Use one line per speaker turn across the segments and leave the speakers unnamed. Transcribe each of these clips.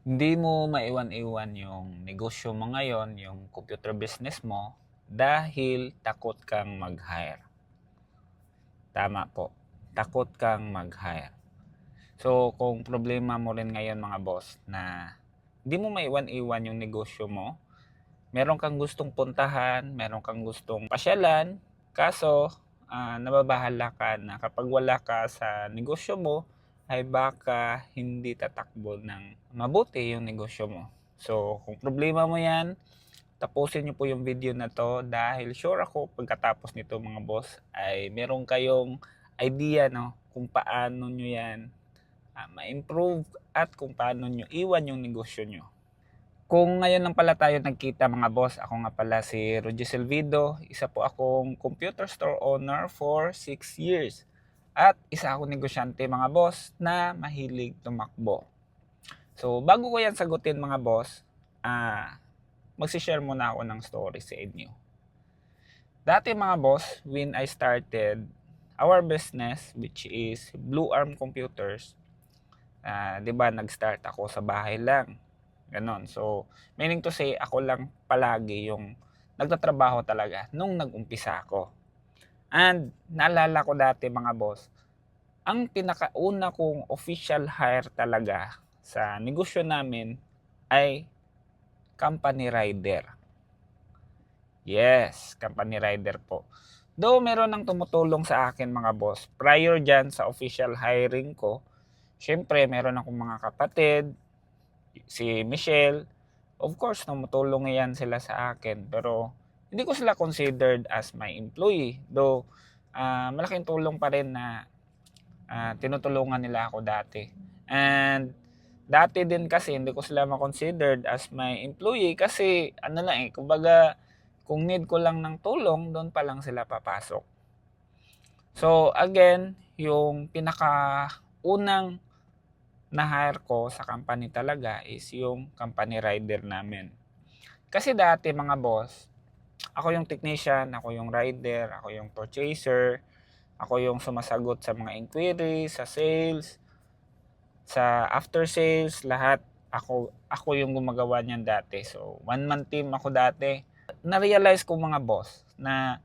Hindi mo maiwan-iwan yung negosyo mo ngayon, yung computer business mo, dahil takot kang mag-hire. Tama po, takot kang mag-hire. So, kung problema mo rin ngayon mga boss na hindi mo maiwan-iwan yung negosyo mo, meron kang gustong puntahan, meron kang gustong pasyalan, kaso nababahala ka na kapag wala ka sa negosyo mo, ay baka hindi tatakbo ng mabuti yung negosyo mo. So, kung problema mo yan, tapusin niyo po yung video na to dahil sure ako pagkatapos nito mga boss ay meron kayong idea no kung paano nyo yan ma-improve at kung paano nyo iwan yung negosyo nyo. Kung ngayon lang pala tayo nagkita mga boss, ako nga pala si Roger Silvido. Isa po akong computer store owner for 6 years. At isa akong negosyante mga boss na mahilig tumakbo. So bago ko yan sagutin mga boss, magsishare muna ako ng story sa inyo. Dati mga boss, when I started our business which is Blue Arm Computers, 'di ba nag-start ako sa bahay lang. Ganon. So, meaning to say, ako lang palagi yung nagtatrabaho talaga nung nag-umpisa ako. And naalala ko dati mga boss, ang pinakauna kong official hire talaga sa negosyo namin ay company rider. Yes, company rider po. Though meron nang tumutulong sa akin mga boss, prior dyan sa official hiring ko, syempre meron akong mga kapatid, si Michelle, of course tumutulong yan sila sa akin, pero hindi ko sila considered as my employee. Though malaking tulong pa rin na tinutulungan nila ako dati. And dati din kasi hindi ko sila ma-considered as my employee kasi ano lang kumbaga kung need ko lang ng tulong, doon pa lang sila papasok. So again, yung pinakaunang na-hire ko sa company talaga is yung company rider namin. Kasi dati mga boss, ako yung technician, ako yung rider, ako yung purchaser, ako yung sumasagot sa mga inquiries, sa sales, sa after sales, lahat ako yung gumagawa niyan dati. So, one man team ako dati. Na-realize ko mga boss na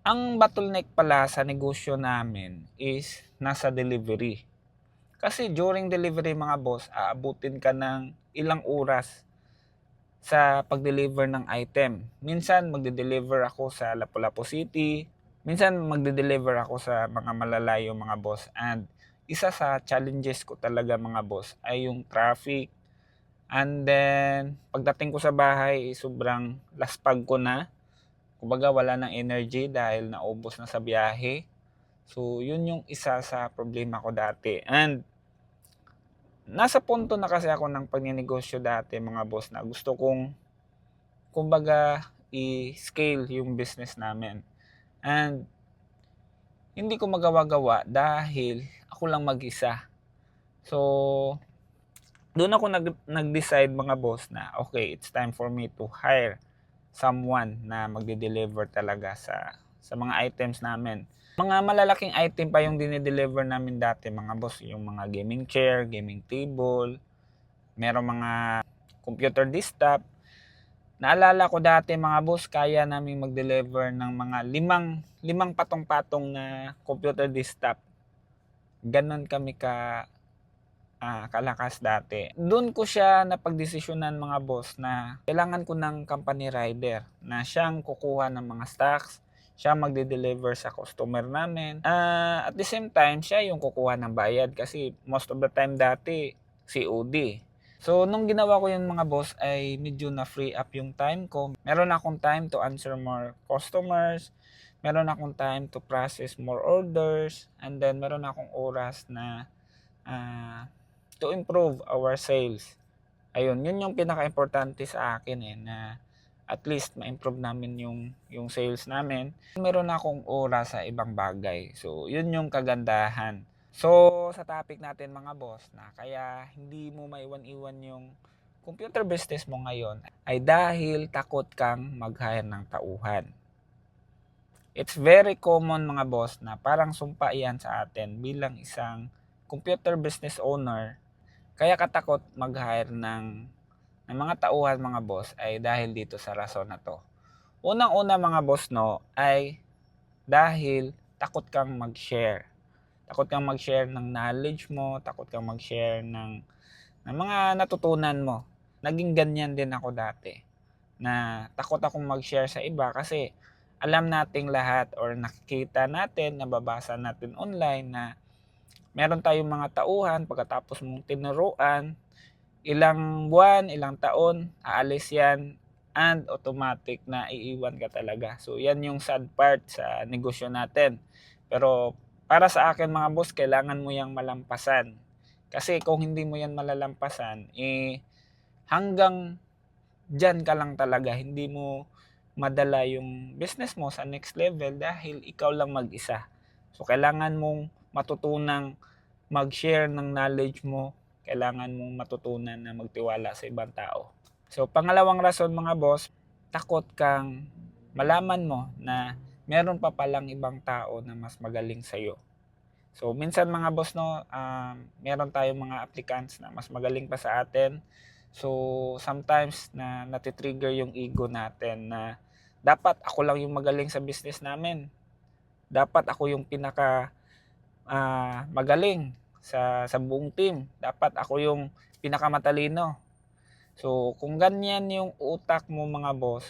ang bottleneck pala sa negosyo namin is nasa delivery. Kasi during delivery mga boss, aabutin ka ng ilang oras sa pag-deliver ng item. Minsan magde-deliver ako sa Lapu-Lapu City, minsan magde-deliver ako sa mga malalayo mga boss. And isa sa challenges ko talaga mga boss ay yung traffic. And then pagdating ko sa bahay, sobrang laspag ko na. Kumbaga wala ng energy dahil naubos na sa biyahe. So yun yung isa sa problema ko dati. And nasa punto na kasi ako ng pagninegosyo dati mga boss na gusto kong kumbaga i-scale yung business namin. And hindi ko magawa-gawa dahil ako lang mag-isa. So, doon ako nag-decide mga boss na okay, it's time for me to hire someone na magde-deliver talaga sa mga items namin. Mga malalaking item pa yung dinideliver namin dati mga boss, yung mga gaming chair, gaming table, merong mga computer desktop. Naalala ko dati mga boss, kaya namin mag-deliver ng mga limang patong-patong na computer desktop. Ganon kami kalakas dati. Doon ko siya napagdesisyonan mga boss na kailangan ko ng company rider na siyang kukuha ng mga stocks, siya magde-deliver sa customer namin. At the same time, siya yung kukuha ng bayad kasi most of the time dati COD. So, nung ginawa ko yung mga boss ay medyo na-free up yung time ko. Meron akong time to answer more customers. Meron akong time to process more orders. And then, meron akong oras na to improve our sales. Ayun, yun yung pinaka-importante sa akin na at least ma-improve namin yung sales namin. Meron akong oras sa ibang bagay. So, yun yung kagandahan. So, sa topic natin mga boss na kaya hindi mo maiwan-iwan yung computer business mo ngayon ay dahil takot kang mag-hire ng tauhan. It's very common mga boss na parang sumpa yan sa atin bilang isang computer business owner Kaya katakot mag-hire ng mga tauhan mga boss ay dahil dito sa rason na to. Unang-una mga boss no ay dahil takot kang mag-share. Takot kang mag-share ng knowledge mo, takot kang mag-share ng mga natutunan mo. Naging ganyan din ako dati. Na takot akong mag-share sa iba kasi alam nating lahat or nakikita natin, nababasa natin online na meron tayong mga tauhan pagkatapos mong tinuruan, ilang buwan, ilang taon, aalis yan and automatic na iiwan ka talaga. So yan yung sad part sa negosyo natin. Pero para sa akin mga boss, kailangan mo yang malampasan. Kasi kung hindi mo yan malalampasan, hanggang dyan ka lang talaga. Hindi mo madala yung business mo sa next level dahil ikaw lang mag-isa. So kailangan mong matutunang mag-share ng knowledge mo. Kailangan mong matutunan na magtiwala sa ibang tao. So pangalawang rason mga boss, takot kang malaman mo na meron pa palang ibang tao na mas magaling sa'yo. So minsan mga boss no, meron tayong mga applicants na mas magaling pa sa atin. So sometimes na natitrigger yung ego natin na dapat ako lang yung magaling sa business namin. Dapat ako yung pinaka magaling sa buong team. Dapat ako yung pinakamatalino. So kung ganyan yung utak mo mga boss,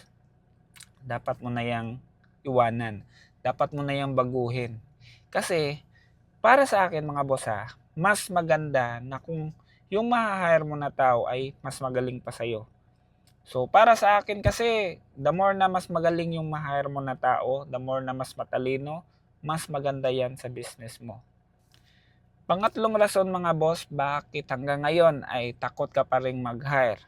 dapat mo na yang iwanan. Dapat mo na yang baguhin. Kasi para sa akin mga boss mas maganda na kung yung ma-hire mo na tao ay mas magaling pa sa'yo. So para sa akin kasi, the more na mas magaling yung ma-hire mo na tao, the more na mas matalino, mas maganda yan sa business mo. Pangatlong rason mga boss, bakit hanggang ngayon ay takot ka pa rin mag-hire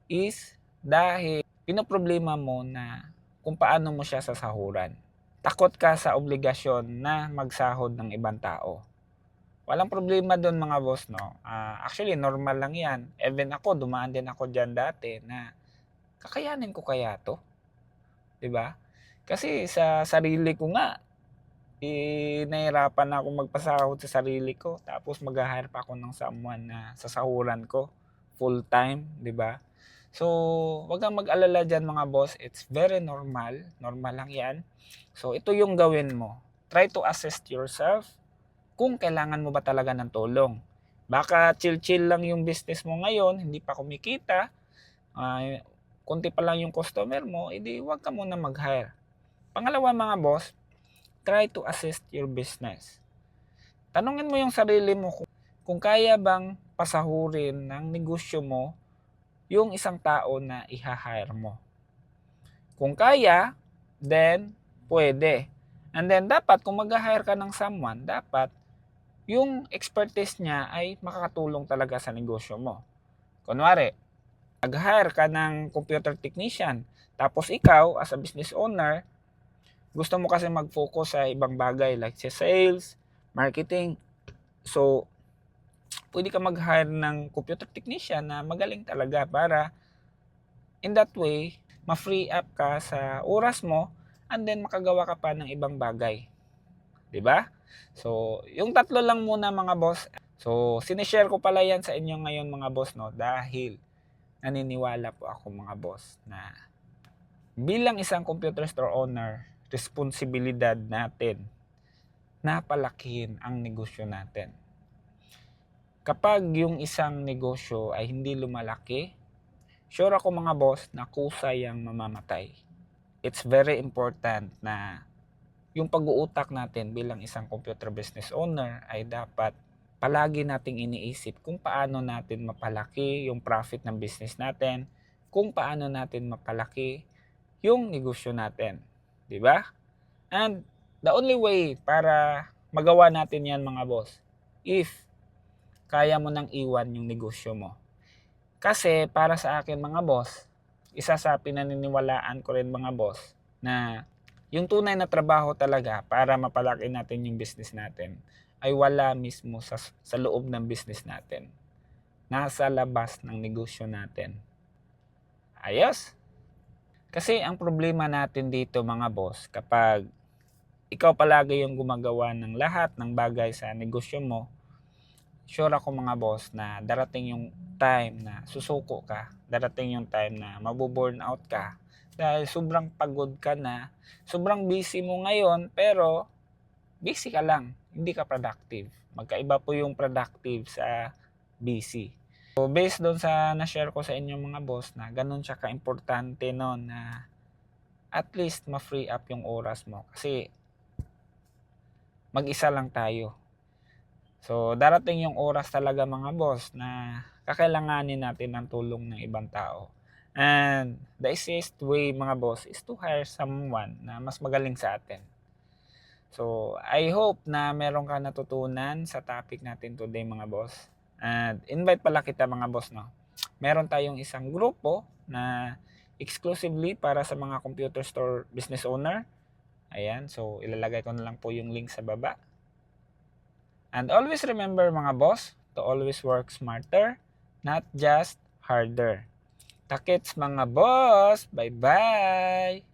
is dahil pinoproblema mo na kung paano mo siya sasahuran. Takot ka sa obligasyon na magsahod ng ibang tao. Walang problema doon mga boss no. Actually normal lang yan. Even ako, dumaan din ako dyan dati na kakayanin ko kaya to? 'Di ba? Kasi sa sarili ko nga, nahirapan na ako magpasahod sa sarili ko. Tapos mag-hire pa ako ng someone na sasahuran ko full time, 'di ba? So, wag kang mag-alala dyan mga boss. It's very normal. Normal lang yan. So, ito yung gawin mo. Try to assess yourself kung kailangan mo ba talaga ng tulong. Baka chill-chill lang yung business mo ngayon, hindi pa kumikita, konti pa lang yung customer mo, edi wag ka muna mag-hire. Pangalawa mga boss, try to assess your business. Tanungin mo yung sarili mo kung kaya bang pasahurin ng negosyo mo yung isang tao na i-hire mo. Kung kaya, then pwede. And then dapat kung mag-hire ka ng someone, dapat yung expertise niya ay makakatulong talaga sa negosyo mo. Kunwari, mag-hire ka ng computer technician, tapos ikaw as a business owner, gusto mo kasi mag-focus sa ibang bagay like sa sales, marketing. So, pwede ka mag-hire ng computer technician na magaling talaga para in that way, ma-free up ka sa oras mo and then makagawa ka pa ng ibang bagay. 'Di ba? So, yung tatlo lang muna mga boss. So, sinishare ko pala yan sa inyo ngayon mga boss no dahil naniniwala po ako mga boss na bilang isang computer store owner, responsibilidad natin na palakihin ang negosyo natin. Kapag yung isang negosyo ay hindi lumalaki, sure ako mga boss na kusay ang mamamatay. It's very important na yung pag-uutak natin bilang isang computer business owner ay dapat palagi nating iniisip kung paano natin mapalaki yung profit ng business natin, kung paano natin mapalaki yung negosyo natin. 'Di ba? And the only way para magawa natin yan mga boss, if kaya mo nang iwan yung negosyo mo. Kasi para sa akin mga boss, isa sa pinaniniwalaan ko rin mga boss na yung tunay na trabaho talaga para mapalaki natin yung business natin ay wala mismo sa loob ng business natin. Nasa labas ng negosyo natin. Ayos? Kasi ang problema natin dito mga boss, kapag ikaw palagi yung gumagawa ng lahat ng bagay sa negosyo mo, sure ako mga boss na darating yung time na susuko ka. Darating yung time na mabuburn out ka. Dahil sobrang pagod ka na. Sobrang busy mo ngayon pero busy ka lang. Hindi ka productive. Magkaiba po yung productive sa busy. So based doon sa na-share ko sa inyo mga boss na ganun siya ka-importante no na at least ma-free up yung oras mo. Kasi mag-isa lang tayo. So, darating yung oras talaga mga boss na kakailanganin natin ng tulong ng ibang tao. And the easiest way mga boss is to hire someone na mas magaling sa atin. So, I hope na meron ka natutunan sa topic natin today mga boss. And invite pala kita mga boss, no? Meron tayong isang grupo na exclusively para sa mga computer store business owner. Ayan, so ilalagay ko na lang po yung link sa baba. And always remember mga boss, to always work smarter, not just harder. Takits mga boss! Bye-bye!